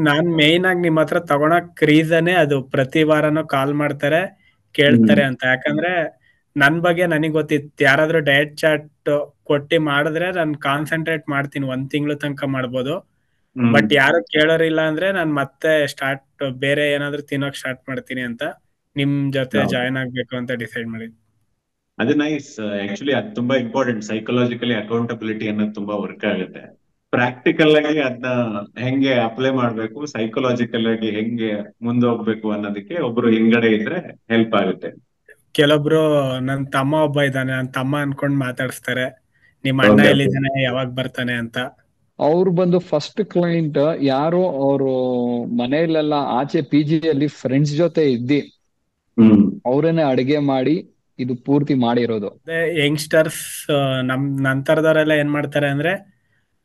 ನಾನ್ main ಆಗಿ ನಿಮ್ ಹತ್ರ ತಗೊಳಕ್ ರೀಸನೇ ಅದು. ಪ್ರತಿ ವಾರನೂ ಕಾಲ್ ಮಾಡ್ತಾರೆ, ಹ್ಮ್ ಕೇಳ್ತಾರೆ ಅಂತ. ಯಾಕಂದ್ರೆ ನನ್ ಬಗ್ಗೆ ನನಗ್ ಗೊತ್ತಿತ್ತು, ಯಾರಾದ್ರೂ ಡಯಟ್ ಚಾರ್ಟ್ ಕೊಟ್ಟಿ ಮಾಡಿದ್ರೆ ನಾನು ಕಾನ್ಸಂಟ್ರೇಟ್ ಮಾಡ್ತೀನಿ, 1 ತಿಂಗಳು ತನಕ ಮಾಡ್ಬೋದು. ಹ್ಮ್ ಬಟ್ ಯಾರು ಕೇಳೋರಿಲ್ಲ ಅಂದ್ರೆ ನಾನು ಮತ್ತೆ ಬೇರೆ ಏನಾದ್ರೂ ತಿನ್ನೋಕ್ ಸ್ಟಾರ್ಟ್ ಮಾಡ್ತೀನಿ ಅಂತ ನಿಮ್ ಜೊತೆ ಹೌದು. ಜಾಯ್ನ್ ಆಗ್ಬೇಕು ಅಂತ ಡಿಸೈಡ್ ಮಾಡಿದ್ವಿ. ಅದು ನೈಸ್. ಆಕ್ಚುಲಿ ಅದು ತುಂಬಾ ಇಂಪಾರ್ಟೆಂಟ್. ಸೈಕಲಾಜಿಕಲಿ ಅಕೌಂಟಬಿಲಿಟಿ ಅನ್ನೋದು ತುಂಬಾ ವರ್ಕ್ ಆಗುತ್ತೆ. ಪ್ರಾಕ್ಟಿಕಲ್ ಆಗಿ ಅದನ್ನ ಹೆಂಗೆ ಅಪ್ಲೈ ಮಾಡ್ಬೇಕು, ಸೈಕಲಾಜಿಕಲ್ ಆಗಿ ಹೆಂಗೆ ಮುಂದೆ ಹೋಗ್ಬೇಕು ಅನ್ನೋದಕ್ಕೆ ಒಬ್ರು ಹಿಂಗಡೆ ಇದ್ರೆ ಹೆಲ್ಪ್ ಆಗುತ್ತೆ. ಕೆಲವೊಬ್ರು ನನ್ ತಮ್ಮ ಒಬ್ಬ ಇದ್ದಾನೆ, ನನ್ ತಮ್ಮ ಅನ್ಕೊಂಡ್ ಮಾತಾಡಿಸ್ತಾರೆ, ನಿಮ್ ಅಣ್ಣ ಓಕೆ ಓಕೆ. ಎಲ್ಲಿದ್ದಾನೆ, ಯಾವಾಗ ಬರ್ತಾನೆ ಅಂತ. ಅವ್ರು ಬಂದು ಫಸ್ಟ್ ಕ್ಲೈಂಟ್ ಯಾರು, ಅವರು ಮನೆಯಲ್ಲೆಲ್ಲ ಆಚೆ ಪಿ ಜಿಯಲ್ಲಿ ಫ್ರೆಂಡ್ಸ್ ಜೊತೆ ಇದ್ದಿ ಹ್ಮ್ ಅವ್ರೇನೆ ಅಡಿಗೆ ಮಾಡಿ ಇದು ಪೂರ್ತಿ ಮಾಡಿರೋದು. ಅದೇ ಯಂಗ್ಸ್ಟರ್ಸ್ ನಂತರದವರೆಲ್ಲ ಏನ್ ಮಾಡ್ತಾರೆ ಅಂದ್ರೆ,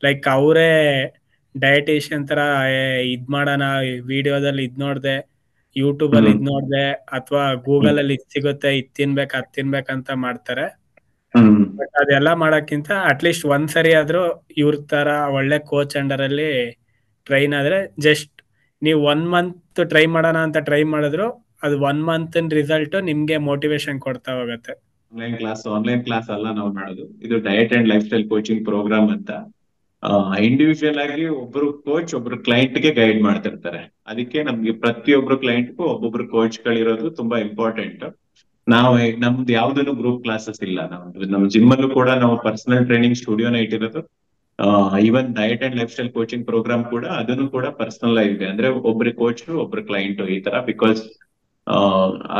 ಲೈಕ್ ಅವರೇ ಡಯಟಿಷಿಯನ್ ತರ ಇದ್ ಮಾಡೋಣ, ವಿಡಿಯೋದಲ್ಲಿ ಇದ್ ನೋಡ್ದೆ, ಯೂಟ್ಯೂಬ್ ಅಲ್ಲಿ ಹ್ಮ್ ಇದ್ ನೋಡ್ದೆ, ಅಥವಾ ಗೂಗಲ್ ಅಲ್ಲಿ ಇದ್ ಸಿಗುತ್ತೆ, ಇದ್ ತಿನ್ಬೇಕು ಅದ್ ತಿನ್ಬೇಕಂತ ಮಾಡ್ತಾರೆ. ಹ್ಮ್ ಬಟ್ ಅದೆಲ್ಲ ಮಾಡಕ್ಕಿಂತ ಅಟ್ಲೀಸ್ಟ್ ಒಂದ್ಸರಿ ಆದ್ರೂ ಇವ್ರ ತರ ಒಳ್ಳೆ ಕೋಚ್ ಅಂಡರ್ ಅಲ್ಲಿ ಟ್ರೈನ್ ಆದ್ರೆ, ಜಸ್ಟ್ ನೀವು 1 ಮಂತ್ ಟ್ರೈ ಮಾಡೋಣ ಅಂತ ಟ್ರೈ ಮಾಡಿದ್ರು, ಅದು 1 ಮಂತ್ ರಿಸಲ್ಟ್ ನಿಮ್ಗೆ ಮೋಟಿವೇಶನ್ ಕೊಡ್ತಾ ಹೋಗುತ್ತೆ. ಆನ್ಲೈನ್ ಕ್ಲಾಸ್ ಅಲ್ಲ ನಾವು ಮಾಡೋದು. ಇದು diet and lifestyle coaching program ಅಂತ. ಇಂಡಿವಿಜುವಲ್ ಆಗಿ ಒಬ್ರು ಕೋಚ್ ಒಬ್ರು ಕ್ಲೈಂಟ್ ಗೆ ಗೈಡ್ ಮಾಡ್ತಿರ್ತಾರೆ. ಅದಕ್ಕೆ ನಮ್ಗೆ ಪ್ರತಿಯೊಬ್ರು ಕ್ಲೈಂಟ್ಗೂ ಒಬ್ಬೊಬ್ರು ಕೋಚ್ ಗಳಿರೋದು ತುಂಬಾ ಇಂಪಾರ್ಟೆಂಟ್. ನಾವು ನಮ್ದು ಯಾವ್ದನ್ನು ಗ್ರೂಪ್ ಕ್ಲಾಸಸ್ ಇಲ್ಲ. ನಮ್ ಜಿಮ್ ಅಲ್ಲೂ ಕೂಡ ನಾವು ಪರ್ಸನಲ್ ಟ್ರೈನಿಂಗ್ ಸ್ಟುಡಿಯೋನ ಇಟ್ಟಿರೋದು. Even diet and lifestyle coaching program ಕೂಡ ಅದನ್ನು ಕೂಡ ಪರ್ಸನಲ್ ಆಗಿದೆ. ಅಂದ್ರೆ ಒಬ್ರು ಕೋಚ್ ಒಬ್ರು ಕ್ಲೈಂಟ್ ಈ ತರ. ಬಿಕಾಸ್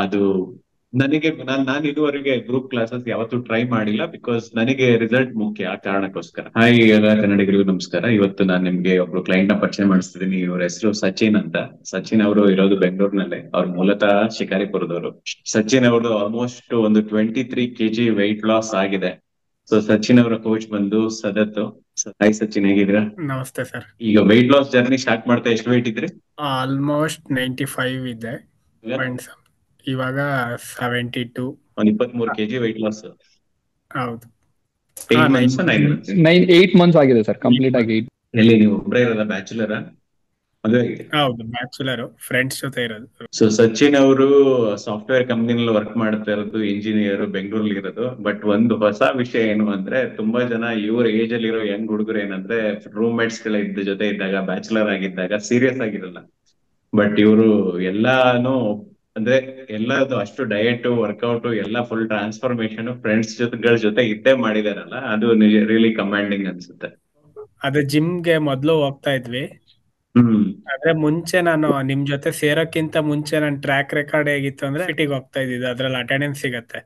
ಅದು ನನಗೆ ನಾನು ಇದುವರೆಗೆ ಗ್ರೂಪ್ ಕ್ಲಾಸಸ್ ಯಾವತ್ತೂ ಟ್ರೈ ಮಾಡಿಲ್ಲ. ಬಿಕಾಸ್ ನನಗೆ ರಿಸಲ್ಟ್ ಮುಖ್ಯ, ಆ ಕಾರಣಕ್ಕೋಸ್ಕರ. ಹಾಯ್ ಎಲ್ಲ ಕನ್ನಡಿಗರಿಗೂ ನಮಸ್ಕಾರ. ಇವತ್ತು ನಾನು ನಿಮ್ಗೆ ಒಬ್ರು ಕ್ಲೈಂಟ್ ನ ಪರಿಚಯ ಮಾಡಿಸ್ತಿದ್ದೀನಿ. ಇವ್ರ ಹೆಸರು ಸಚಿನ್ ಅಂತ. ಸಚಿನ್ ಅವರು ಇರೋದು ಬೆಂಗಳೂರಿನಲ್ಲೇ. ಅವ್ರು ಮೂಲತಃ ಶಿಕಾರಿಪುರದವರು. ಸಚಿನ್ ಅವ್ರದ್ದು ಆಲ್ಮೋಸ್ಟ್ ಒಂದು 23 kg ವೆಯ್ಟ್ ಲಾಸ್ ಆಗಿದೆ. ಸೊ ಸಚಿನ್ ಅವರ ಕೋಚ್ ಬಂದು ಸದತ್. ಹಾಯ್ ಸಚಿನ್, ಹೇಗಿದ್ದೀರಾ? ನಮಸ್ತೆ ಸರ್. ಈಗ ವೆಯ್ಟ್ ಲಾಸ್ ಜರ್ನಿ ಸ್ಟಾರ್ಟ್ ಮಾಡ್ತಾ ಎಷ್ಟು ವೆಯ್ಟ್ ಇದ್ರಿ? ಆಲ್ಮೋಸ್ಟ್ 95 ಇದೆ. ಇವಾಗ 72. ಒಂದ್ 23 kg ವೆಯ್ಟ್ ಲಾಸ್. ಹೌದು. 8 months 9 months? 8 months ಆಗಿದೆ ಸರ್, ಕಂಪ್ಲೀಟ್ ಆಗಿ. ಎಲ್ಲಿ ನೀವು ಒಬ್ಬರೇ ಇರೋದ, ಬ್ಯಾಚುಲರ? ಮದುವೆ ಆಗಿದೆ? ಹೌದು, ಬ್ಯಾಚುಲರ್, ಫ್ರೆಂಡ್ಸ್ ಜೊತೆ ಇರೋದು. ಸೊ ಸಚಿನ್ ಅವರು ಸಾಫ್ಟ್ವೇರ್ ಕಂಪ್ನಿನಲ್ಲಿ ವರ್ಕ್ ಮಾಡ್ತಾ ಇರೋದು, ಇಂಜಿನಿಯರ್, ಬೆಂಗಳೂರಲ್ಲಿ ಇರೋದು. ಬಟ್ ಒಂದು ಹೊಸ ವಿಷಯ ಏನು ಅಂದ್ರೆ, ತುಂಬಾ ಜನ ಇವ್ರ ಏಜ್ ಅಲ್ಲಿ ಇರೋ ಯಂಗ್ ಹುಡುಗರು ಏನಂದ್ರೆ, ರೂಮ್ ಮೇಟ್ಸ್ ಗಳ ಜೊತೆ ಇದ್ದಾಗ, ಬ್ಯಾಚುಲರ್ ಆಗಿದ್ದಾಗ ಸೀರಿಯಸ್ ಆಗಿರಲ್ಲ. ಬಟ್ ಇವರು ಎಲ್ಲಾನು ಅಂದ್ರೆ ಎಲ್ಲದು ಅಷ್ಟು ಡಯಟ್, ವರ್ಕೌಟ್ ಎಲ್ಲ ಫುಲ್ ಟ್ರಾನ್ಸ್ಫಾರ್ಮೇಶನ್ ಫ್ರೆಂಡ್ಸ್ ಜೊತೆ ಇದ್ದೇ ಮಾಡಿದಾರಲ್ಲ, ಅದು ರಿಯಲಿ ಕಮಾಂಡಿಂಗ್ ಅನ್ಸುತ್ತೆ. ಅದೇ ಜಿಮ್ಗೆ ಮೊದ್ಲು ಹೋಗ್ತಾ ಇದ್ವಿ. ಹ್ಮ್ ಆದ್ರೆ ಮುಂಚೆ ನಾನು ನಿಮ್ ಜೊತೆ ಸೇರೋಕ್ಕಿಂತ ಮುಂಚೆ ನನ್ನ ಟ್ರ್ಯಾಕ್ ರೆಕಾರ್ಡ್ ಹೇಗಿತ್ತು ಅಂದ್ರೆ, ಸಿಟಿಗೆ ಹೋಗ್ತಾ ಇದ್ದಿದ್ದು, ಅದ್ರಲ್ಲಿ ಅಟೆಂಡೆನ್ಸ್ ಸಿಗತ್ತೆ,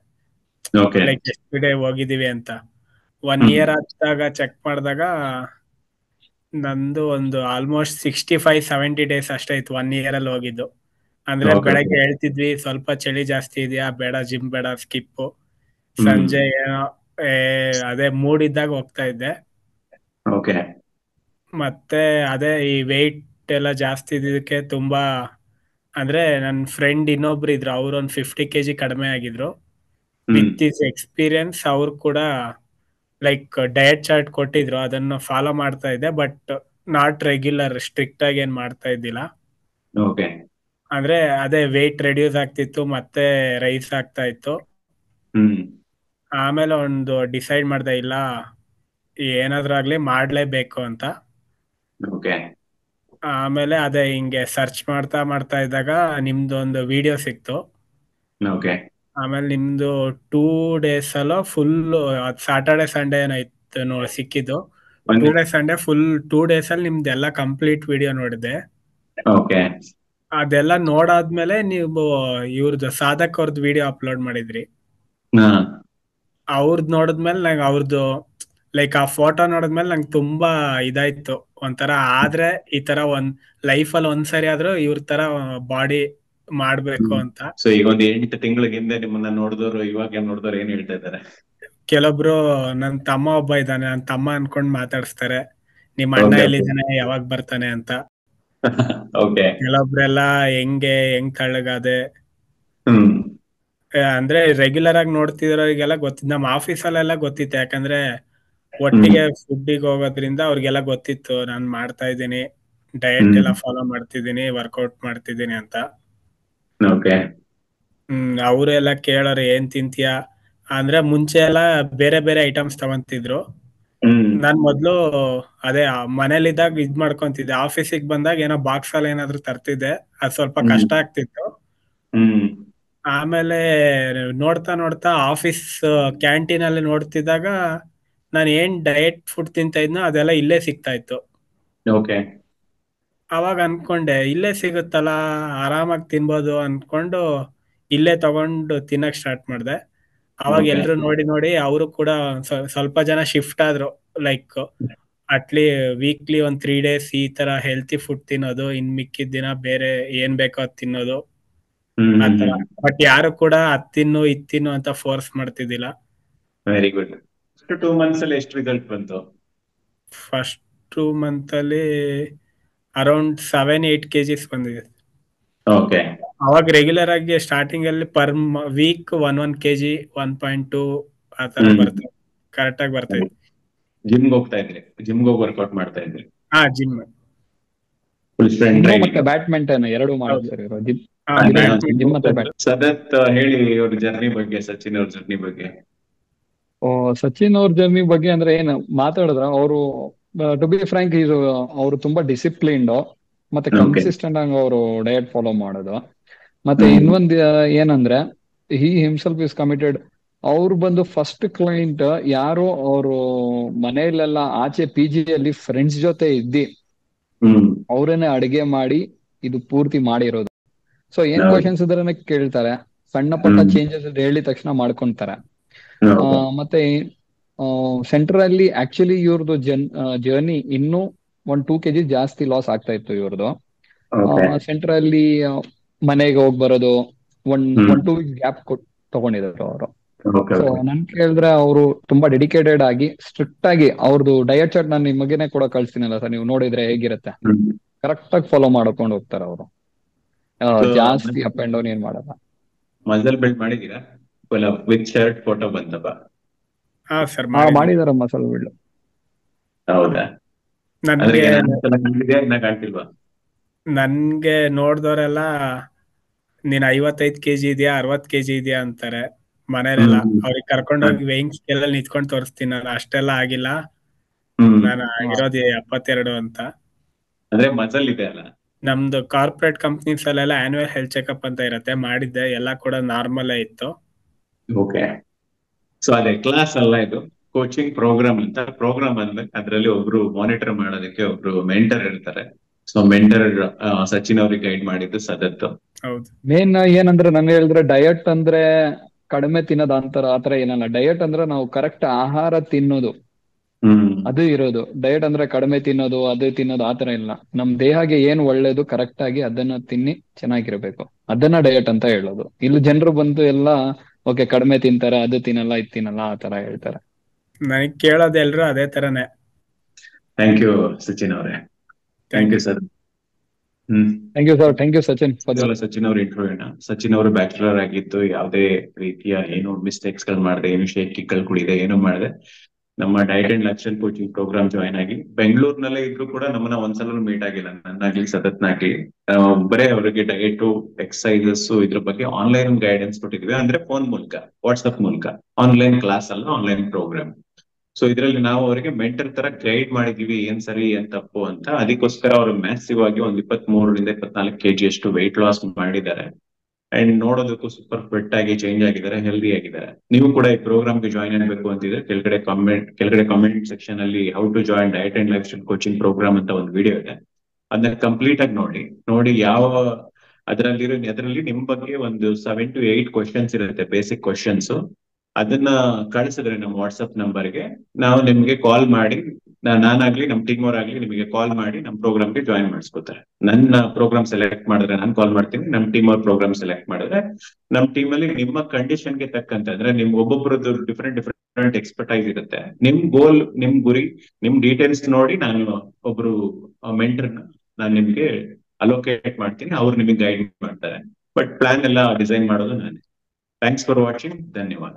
ಓಕೆ. ಲೈಕ್ ಎಷ್ಟು ಡೇ ಹೋಗಿದೀವಿ ಅಂತ. 1 ಹ್ಮ್ ಇಯರ್ ಆದಾಗ ಚೆಕ್ ಮಾಡಿದಾಗ ನಂದು ಒಂದು ಆಲ್ಮೋಸ್ಟ್ 65-70 ಡೇಸ್ ಅಷ್ಟೇ ಇತ್ತು 1 ಇಯರ್ ಅಲ್ಲಿ ಹೋಗಿದ್ದು. ಅಂದ್ರೆ ಓಕೆ ಓಕೆ. ಬೆಳಗ್ಗೆ ಹೇಳ್ತಿದ್ವಿ, ಸ್ವಲ್ಪ ಚಳಿ ಜಾಸ್ತಿ ಇದೆಯಾ, ಬೇಡ ಜಿಮ್ ಬೇಡ, ಸ್ಕಿಪ್. ಹ್ಮ್ ಸಂಜೆ ಏನೋ ಅದೇ ಮೂಡ್ ಇದ್ದಾಗ ಹೋಗ್ತಾ ಇದ್ದೆ. ಓಕೆ. ಮತ್ತೆ ಅದೇ ಈ ವೆಯ್ಟ್ ಎಲ್ಲ ಜಾಸ್ತಿ ಇದ್ದಿದ್ದಕ್ಕೆ ತುಂಬಾ, ಅಂದ್ರೆ ನನ್ನ ಫ್ರೆಂಡ್ ಇನ್ನೊಬ್ರು ಇದ್ರು, ಅವ್ರು ಒಂದು 50 kg ಕಡಿಮೆ ಆಗಿದ್ರು. ಹ್ಮ್ ವಿತ್ ಇಸ್ ಎಕ್ಸ್ಪೀರಿಯನ್ಸ್ ಅವ್ರು ಕೂಡ ಲೈಕ್ ಡಯಟ್ ಚಾರ್ಟ್ ಕೊಟ್ಟಿದ್ರು, ಅದನ್ನ ಫಾಲೋ ಮಾಡ್ತಾ ಇದ್ದೆ. ಬಟ್ ನಾಟ್ ರೆಗ್ಯುಲರ್, ಸ್ಟ್ರಿಕ್ಟ್ ಆಗಿ ಏನ್ ಮಾಡ್ತಾ ಇದ್ದಿಲ್ಲ. ಓಕೆ. ಅಂದ್ರೆ ಅದೇ ವೆಯ್ಟ್ ರೆಡ್ಯೂಸ್ ಆಗ್ತಿತ್ತು, ಮತ್ತೆ ರೈಸ್ ಆಗ್ತಾ ಇತ್ತು. ಹ್ಮ್ ಆಮೇಲೆ ಒಂದು ಡಿಸೈಡ್ ಮಾಡ್ದೆ, ಇಲ್ಲ ಏನಾದ್ರೂ ಆಗ್ಲಿ ಮಾಡ್ಲೇಬೇಕು ಅಂತ. ಓಕೆ. ಆಮೇಲೆ ಅದೇ ಹಿಂಗೆ ಸರ್ಚ್ ಮಾಡ್ತಾ ಮಾಡ್ತಾ ಇದ್ದಾಗ ನಿಮ್ದು ಒಂದು ವಿಡಿಯೋ ಸಿಕ್ತು. ಓಕೆ. ಆಮೇಲೆ ನಿಮ್ದು 2 days ಅಲ್ಲೋ ಫುಲ್, ಸ್ಯಾಟರ್ಡೆ ಸಂಡೇ ಏನಾಯ್ತು ಸಿಕ್ಕಿದ್ದು. ಒಂದು 2 days ಸಂಡೇ ಫುಲ್, 2 days ಅಲ್ಲಿ ನಿಮ್ದೆಲ್ಲ ಕಂಪ್ಲೀಟ್ ವಿಡಿಯೋ ನೋಡಿದೆ. ಓಕೆ. ಅದೆಲ್ಲ ನೋಡಾದ್ಮೇಲೆ ನೀವು ಇವ್ರದ್ದು ಸಾಧಕ್ ಅವ್ರದ್ದು ವಿಡಿಯೋ ಅಪ್ಲೋಡ್ ಮಾಡಿದ್ರಿ. ಹಾ. ಅವ್ರದ್ದು ನೋಡಿದ್ಮೇಲೆ ನಂಗೆ ಅವ್ರದ್ದು ಲೈಕ್ ಆ ಫೋಟೋ ನೋಡಿದ್ಮೇಲೆ ನಂಗೆ ತುಂಬಾ ಇದಾಯ್ತು ಒಂಥರ. ಆದ್ರೆ ಈ ತರ ಲೈಫಲ್ಲಿ ಒಂದ್ಸರಿ ಆದ್ರೂ ಇವ್ರ ತರ ಬಾಡಿ ಮಾಡ್ಬೇಕು ಅಂತ. ಸೊ ಈಗ ಒಂದು 8 ತಿಂಗಳ ಹಿಂದೆ ನಿಮ್ಮನ್ನ ನೋಡಿದವರು ಇವಾಗ ನೋಡಿದವರು ಏನ್ ಹೇಳ್ತಾ ಇದ್ದಾರೆ? ಕೆಲವೊಬ್ರು ನನ್ ತಮ್ಮ ಒಬ್ಬ ಇದ್ದಾನೆ, ನನ್ ತಮ್ಮ ಅನ್ಕೊಂಡ್ ಮಾತಾಡಿಸ್ತಾರೆ, ನಿಮ್ ಅಣ್ಣ ಓಕೆ ಓಕೆ. ಎಲ್ಲಿದ್ದಾನೆ, ಯಾವಾಗ ಬರ್ತಾನೆ ಅಂತ. ಓಕೆ. ಕೆಲವೊಬ್ರೆಲ್ಲ ಹೆಂಗ್ ಕಳ್ಳಗಾದೆ. ಹ್ಮ್ ಅಂದ್ರೆ ರೆಗ್ಯುಲರ್ ಆಗಿ ನೋಡ್ತಿರೋರಿಗೆಲ್ಲ ಗೊತ್ತಿತ್ತು, ನಮ್ಮ ಆಫೀಸಲ್ಲೆಲ್ಲ ಗೊತ್ತಿತ್ತು. ಯಾಕಂದ್ರೆ ಹ್ಮ್ ಒಟ್ಟಿಗೆ ಫುಡ್ಡಿಗೆ ಹೋಗೋದ್ರಿಂದ ಅವ್ರಿಗೆಲ್ಲ ಗೊತ್ತಿತ್ತು ನಾನ್ ಮಾಡ್ತಾ ಇದ್ದೀನಿ, ಡಯಟ್ ಎಲ್ಲ ಫಾಲೋ ಮಾಡ್ತಿದ್ದೀನಿ, ವರ್ಕೌಟ್ ಮಾಡ್ತಿದ್ದೀನಿ ಅಂತ. ಓಕೆ. ಅವರೆಲ್ಲ ಕೇಳೋರು ಏನ್ ತಿಂತೀಯಾ ಅಂದ್ರೆ, ಮುಂಚೆ ಎಲ್ಲ ಬೇರೆ ಬೇರೆ ಐಟಮ್ಸ್ ತಗೊಂತಿದ್ರು. ನಾನ್ ಮೊದ್ಲು ಅದೇ ಮನೇಲಿದ್ದಾಗ ಇದ್ ಮಾಡ್ಕೊಂತಿದ್ದೆ. ಆಫೀಸಿಗೆ ಬಂದಾಗ ಏನೋ ಬಾಕ್ಸ್ ಅಲ್ಲಿ ಏನಾದ್ರು ತರ್ತಿದ್ದೆ, ಅದ್ ಸ್ವಲ್ಪ ಕಷ್ಟ ಆಗ್ತಿತ್ತು. ಆಮೇಲೆ ನೋಡ್ತಾ ನೋಡ್ತಾ ಆಫೀಸ್ ಕ್ಯಾಂಟೀನ್ ಅಲ್ಲಿ ನೋಡ್ತಿದ್ದಾಗ ನಾನು ಏನ್ ಡಯಟ್ ಫುಡ್ ತಿಂತಾ ಇದ್ನೋ ಅದೆಲ್ಲ ಇಲ್ಲೇ ಸಿಗ್ತಾ ಇತ್ತು. ಓಕೆ. ಅವಾಗ ಅನ್ಕೊಂಡೆ ಇಲ್ಲೇ ಸಿಗುತ್ತಲ್ಲ, ಆರಾಮಾಗಿ ತಿನ್ಬೋದು ಅನ್ಕೊಂಡು ಇಲ್ಲೇ ತಗೊಂಡು ತಿನ್ನಕ್ ಸ್ಟಾರ್ಟ್ ಮಾಡಿದೆ. ಅವಾಗ Okay. ಎಲ್ರು ನೋಡಿ ನೋಡಿ ಅವರು ಕೂಡ ಸ್ವಲ್ಪ ಜನ ಶಿಫ್ಟ್ ಆದ್ರು. ಲೈಕ್ ಅಟ್ಲಿ ವೀಕ್ಲಿ ಒಂದ್ 3 days ಈ ತರ ಹೆಲ್ತಿ ಫುಡ್ ತಿನ್ನೋದು, ಇನ್ ಮಿಕ್ಕಿದ ದಿನ ಬೇರೆ ಏನ್ ಬೇಕೋ ಅದ್ ತಿನ್ನೋದು ಆತರ. ಬಟ್ ಯಾರು ಕೂಡ ಅದ್ ತಿನ್ನು ಇದ್ ತಿನ್ನು ಅಂತ ಫೋರ್ಸ್ ಮಾಡ್ತಿದ್ದಿಲ್ಲ. Very good. 2 months ಅಲ್ಲಿ ಎಷ್ಟು ರಿಸಲ್ಟ್ ಬಂತು? ಫಸ್ಟ್ 2 month ಅಲ್ಲಿ ಅರೌಂಡ್ 7-8 kgs ಬಂದಿದೆ. ಓಕೆ. ಅವಾಗ ರೆಗ್ಯುಲರ್ ಆಗಿ ಸ್ಟಾರ್ಟಿಂಗ್ ಅಲ್ಲಿ ಪರ್ ವೀಕ್ 1 kg 1.2 ಆ ತರ ಬರ್ತದೆ, ಕರೆಕ್ಟ್ ಆಗಿ ಬರ್ತಾ ಇತ್ತು. ಜಿಮ್ಗೆ ಹೋಗ್ತಾ ಇದ್ರಿ? ಜಿಮ್ಗೆ ಹೋಗಿ ವರ್ಕೌಟ್ ಮಾಡ್ತಾ ಇದ್ರಿ? ಜಿಮ್, ಫುಲ್ ಸ್ಟ್ರೆಂತ್ ಮತ್ತೆ ಟ್ರೈನಿಂಗ್, ಬ್ಯಾಡ್ಮಿಂಟನ್ ಎರಡು ಮಾಡ್ತಾರೆ. ಸದತ್ ಹೇಳಿ ಅವ್ರ ಜರ್ನಿ ಬಗ್ಗೆ, ಸಚಿನ್ ಅವ್ರ ಜರ್ನಿ ಬಗ್ಗೆ. ಸಚಿನ್ ಅವ್ರ ಜರ್ನಿ ಬಗ್ಗೆ ಅಂದ್ರೆ ಏನು ಮಾತಾಡಿದ್ರ, ಅವರು ಟು ಬಿ ಫ್ರಾಂಕ್ ಇದು ಅವರು ತುಂಬಾ ಡಿಸಿಪ್ಲಿನ್ಡ್ ಮತ್ತೆ ಕನ್ಸಿಸ್ಟೆಂಟ್ ಆಗಿ ಅವರು ಡಯಟ್ ಫಾಲೋ ಮಾಡೋದು. ಮತ್ತೆ ಇನ್ನೊಂದು ಏನಂದ್ರೆ ಹಿ ಹಿಮ್ಸೆಲ್ಫ್ ಇಸ್ ಕಮಿಟೆಡ್. ಅವ್ರು ಬಂದು ಫಸ್ಟ್ ಕ್ಲೈಂಟ್ ಯಾರು ಅವರು ಮನೆಯಲ್ಲೆಲ್ಲ ಆಚೆ ಪಿ ಜಿಯಲ್ಲಿ ಫ್ರೆಂಡ್ಸ್ ಜೊತೆ ಇದ್ದಿ ಅವ್ರೇನೆ ಅಡಿಗೆ ಮಾಡಿ ಇದು ಪೂರ್ತಿ ಮಾಡಿರೋದು. ಸೊ ಏನ್ ಕ್ವಶನ್ಸ್ ಇದ್ರೆ ಕೇಳ್ತಾರೆ, ಸಣ್ಣ ಪುಟ್ಟ ಚೇಂಜಸ್ ಹೇಳಿದ ತಕ್ಷಣ ಮಾಡ್ಕೊಂತಾರೆ. ಮತ್ತೆ ಸೆಂಟರ್ ಅಲ್ಲಿ ಆಕ್ಚುಲಿ ಇವ್ರದ್ದು ಜರ್ನಿ ಇನ್ನೂ 1-2 kg ಜಾಸ್ತಿ ಲಾಸ್ ಆಗ್ತಾ ಇತ್ತು ಇವ್ರದ್ದು. ಸೆಂಟರ್ ಅಲ್ಲಿ ಮನೆಗೆ ಹೋಗಿ ಬರೋದು 1-2 weeks ಗ್ಯಾಪ್ ತಗೊಂಡಿದ್ರು ಅವರು. ಸೊ ನನ್ ಕೇಳಿದ್ರೆ ಅವರು ತುಂಬಾ ಡೆಡಿಕೇಟೆಡ್ ಆಗಿ ಸ್ಟ್ರಿಕ್ಟ್ ಆಗಿ ಅವ್ರದ್ದು ಡಯಟ್ ಚಾರ್ಟ್ ನಾನು ನಿಮಗೇನೆ ಕೂಡ ಕಳ್ಸ್ತೀನಲ್ಲ ಸರ್, ನೀವು ನೋಡಿದ್ರೆ ಹೇಗಿರುತ್ತೆ, ಕರೆಕ್ಟ್ ಆಗಿ ಫಾಲೋ ಮಾಡ್ಕೊಂಡು ಹೋಗ್ತಾರೆ ಅವರು. ಜಾಸ್ತಿ ಅಪ್ ಅಂಡ್ ಡೌನ್ ಏನ್ ಮಾಡಲ್ಲ. ಮಸಲ್ ಬಿಲ್ಡ್ ಮಾಡಿದೀರಾ? ವಿತ್ ಶರ್ಟ್ ಫೋಟೋ ಬಂತಪ್ಪ? ಮಾಡಿದಾರ ಮಸಲ್ ಬಿಲ್ಡ್. ಹೌದಾ? ನನ್ಗೆ ನೋಡ್ದವ್ರೆಲ್ಲ ನೀನ್ 55 kg ಇದೆಯಾ 60 kg ಇದೆಯಾ ಅಂತಾರೆ ಮನೆಯಲ್ಲೆಲ್ಲ. ಅವ್ರಿಗೆ ಕರ್ಕೊಂಡೋಗಿ ವೇಯಿಂಗ್ ಸ್ಕೇಲ್ ಅಲ್ಲಿ ನಿಂತ್ಕೊಂಡು ತೋರಿಸ್ತೀನಿ, ನಾನು ಅಷ್ಟೆಲ್ಲ ಆಗಿಲ್ಲ, ನಾನು ಆಗಿರೋದು 72 ಅಂತ. ಅಂದ್ರೆ ಮಸಲ್ ಇದೆ ಅಲ್ಲ. ನಮ್ದು ಕಾರ್ಪೊರೇಟ್ ಕಂಪ್ನೀಸ್ ಅಲ್ಲೆಲ್ಲ ಆನ್ಯುವಲ್ ಹೆಲ್ತ್ ಚೆಕ್ಅಪ್ ಅಂತ ಇರುತ್ತೆ, ಮಾಡಿದ್ದೆ, ಎಲ್ಲ ಕೂಡ ನಾರ್ಮಲ್ ಇತ್ತು. ಓಕೆ. ಸೊ ಅದೇ ಕ್ಲಾಸ್ ಅಲ್ಲ, ಇದು ಕೋಚಿಂಗ್ ಪ್ರೋಗ್ರಾಮ್ ಅಂತ. ಪ್ರೋಗ್ರಾಮ್ ಅಂದ್ರೆ ಅದ್ರಲ್ಲಿ ಒಬ್ರು ಮಾನಿಟರ್ ಮಾಡೋದಕ್ಕೆ ಒಬ್ರು ಮೆಂಟರ್ ಇರ್ತಾರೆ. ಸೊ ಮೆಂಟರ್ ಸಚಿನ್ ಅವ್ರಿಗೆ ಗೈಡ್ ಮಾಡಿದ್ದು ಸದತ್. ಮೇನ್ ಏನಂದ್ರೆ ನಾನು ಹೇಳಿದ್ರೆ ಡಯಟ್ ಅಂದ್ರೆ ಕಡಿಮೆ ತಿನ್ನೋದು ಅಂತಾರ, ಆತರ ಏನಲ್ಲ. ಡಯಟ್ ಅಂದ್ರೆ ನಾವು ಕರೆಕ್ಟ್ ಆಹಾರ ತಿನ್ನೋದು, ಅದು ಇರೋದು. ಡಯಟ್ ಅಂದ್ರೆ ಕಡಿಮೆ ತಿನ್ನೋದು ಅದು ತಿನ್ನೋದು ಆತರ ಇಲ್ಲ. ನಮ್ ದೇಹಕ್ಕೆ ಏನ್ ಒಳ್ಳೇದು ಕರೆಕ್ಟ್ ಆಗಿ ಅದನ್ನ ತಿನ್ನಿ ಚೆನ್ನಾಗಿರ್ಬೇಕು, ಅದನ್ನ ಡಯಟ್ ಅಂತ ಹೇಳೋದು. ಇಲ್ಲಿ ಜನರು ಬಂದು ಎಲ್ಲ ಓಕೆ ಕಡಿಮೆ ತಿಂತಾರೆ, ಅದು ತಿನ್ನಲ್ಲ ಇದು ತಿನ್ನಲ್ಲ ಆ ತರ ಹೇಳ್ತಾರೆ. ನನಗೆ ಕೇಳೋದು ಎಲ್ರು ಅದೇ ತರನೇ. ಥ್ಯಾಂಕ್ ಯು ಸಚಿನ್ ಅವರೇ. Thank you sir. Thank you sir. Thank you Sachin. Sachin ಅವ್ರ ಇಂಟರ್ವ್ಯೂನ. ಸಚಿನ್ ಅವರು ಬ್ಯಾಚುಲರ್ ಆಗಿತ್ತು, ಯಾವುದೇ ರೀತಿಯ ಏನು ಮಿಸ್ಟೇಕ್ಸ್ ಗಳು ಮಾಡದೆ, ಏನು ಶೇಕಿಗಳು ಕುಡಿದೆ, ಏನು ಮಾಡದೆ ನಮ್ಮ diet and lifestyle coaching program join ಆಗಿ ಬೆಂಗಳೂರಿನಲ್ಲೇ ಇದ್ರು ಕೂಡ ನಮ್ಮನ್ನ ಒಂದ್ಸಲ ಮೀಟ್ ಆಗಿಲ್ಲ, ನನ್ನಾಗ್ಲಿ ಸದತ್ನಾಗ್ಲಿ. ಬರೇ ಅವರಿಗೆ ಡಯಟ್ ಎಕ್ಸಸೈಸಸ್ ಇದ್ರ ಬಗ್ಗೆ ಆನ್ಲೈನ್ ಗೈಡೆನ್ಸ್ ಕೊಟ್ಟಿದ್ವಿ, ಅಂದ್ರೆ ಫೋನ್ ಮೂಲಕ, ವಾಟ್ಸ್ಆಪ್ ಮೂಲಕ. ಆನ್ಲೈನ್ ಕ್ಲಾಸ್ ಅಲ್ಲ, ಆನ್ಲೈನ್ ಪ್ರೋಗ್ರಾಮ್. ಸೊ ಇದರಲ್ಲಿ ನಾವು ಅವರಿಗೆ ಮೆಂಟರ್ ತರ ಗೈಡ್ ಮಾಡಿದೀವಿ, ಏನ್ ಸರಿ ಏನ್ ತಪ್ಪು ಅಂತ. ಅದಕ್ಕೋಸ್ಕರ ಅವರು ಮ್ಯಾಸಿವ್ ಆಗಿ 23-24 kg ಅಷ್ಟು ವೆಯ್ಟ್ ಲಾಸ್ ಮಾಡಿದ್ದಾರೆ. ಅಂಡ್ ನೋಡೋದಕ್ಕೂ ಸೂಪರ್ ಫಿಟ್ ಆಗಿ ಚೇಂಜ್ ಆಗಿದ್ದಾರೆ, ಹೆಲ್ದಿ ಆಗಿದ್ದಾರೆ. ನೀವು ಕೂಡ ಈ ಪ್ರೋಗ್ರಾಮ್ ಗೆ ಜಾಯ್ನ್ ಆಗಬೇಕು ಅಂತಿದ್ರೆ ಕೆಳಗಡೆ ಕಾಮೆಂಟ್ ಸೆಕ್ಷನ್ ಅಲ್ಲಿ how to join diet and lifestyle coaching program ಅಂತ ಒಂದು ವಿಡಿಯೋ ಇದೆ, ಅದನ್ನ ಕಂಪ್ಲೀಟ್ ಆಗಿ ನೋಡಿ ಯಾವ ಅದರಲ್ಲಿ ನಿಮ್ ಬಗ್ಗೆ ಒಂದು 7 to 8 ಕ್ವಶನ್ಸ್ ಇರುತ್ತೆ, ಬೇಸಿಕ್ ಕ್ವಶನ್ಸ್. ಅದನ್ನ ಕಳಿಸಿದ್ರೆ ನಮ್ಮ ವಾಟ್ಸ್ಆಪ್ ನಂಬರ್ಗೆ, ನಾವು ನಿಮ್ಗೆ ಕಾಲ್ ಮಾಡಿ, ನಾನಾಗ್ಲಿ ನಮ್ ಟೀಮ್ ಅವರಾಗ್ಲಿ ನಿಮಗೆ ಕಾಲ್ ಮಾಡಿ ನಮ್ಮ ಪ್ರೋಗ್ರಾಮ್ಗೆ ಜಾಯಿನ್ ಮಾಡಿಸ್ಕೊತಾರೆ. ನನ್ನ ಪ್ರೋಗ್ರಾಮ್ ಸೆಲೆಕ್ಟ್ ಮಾಡಿದ್ರೆ ನಾನು ಕಾಲ್ ಮಾಡ್ತೀನಿ, ನಮ್ ಟೀಮ್ ಅವ್ರ ಪ್ರೋಗ್ರಾಮ್ ಸೆಲೆಕ್ಟ್ ಮಾಡಿದ್ರೆ ನಮ್ ಟೀಮ್ ಅಲ್ಲಿ ನಿಮ್ಮ ಕಂಡೀಷನ್ಗೆ ತಕ್ಕಂತೆ, ಅಂದ್ರೆ ನಿಮ್ ಒಬ್ಬೊಬ್ರದ್ದು ಡಿಫ್ರೆಂಟ್ ಎಕ್ಸ್ಪರ್ಟೈಸ್ ಇರುತ್ತೆ. ನಿಮ್ ಗೋಲ್, ನಿಮ್ ಗುರಿ, ನಿಮ್ ಡೀಟೇಲ್ಸ್ ನೋಡಿ ನಾನು ಒಬ್ರು ಮೆಂಟರ್ನ ನಾನು ನಿಮ್ಗೆ ಅಲೋಕೇಟ್ ಮಾಡ್ತೀನಿ, ಅವ್ರು ನಿಮಗೆ ಗೈಡ್ ಮಾಡ್ತಾರೆ. ಬಟ್ ಪ್ಲಾನ್ ಎಲ್ಲ ಡಿಸೈನ್ ಮಾಡೋದು ನಾನೇ. Thanks for watching. ಧನ್ಯವಾದ.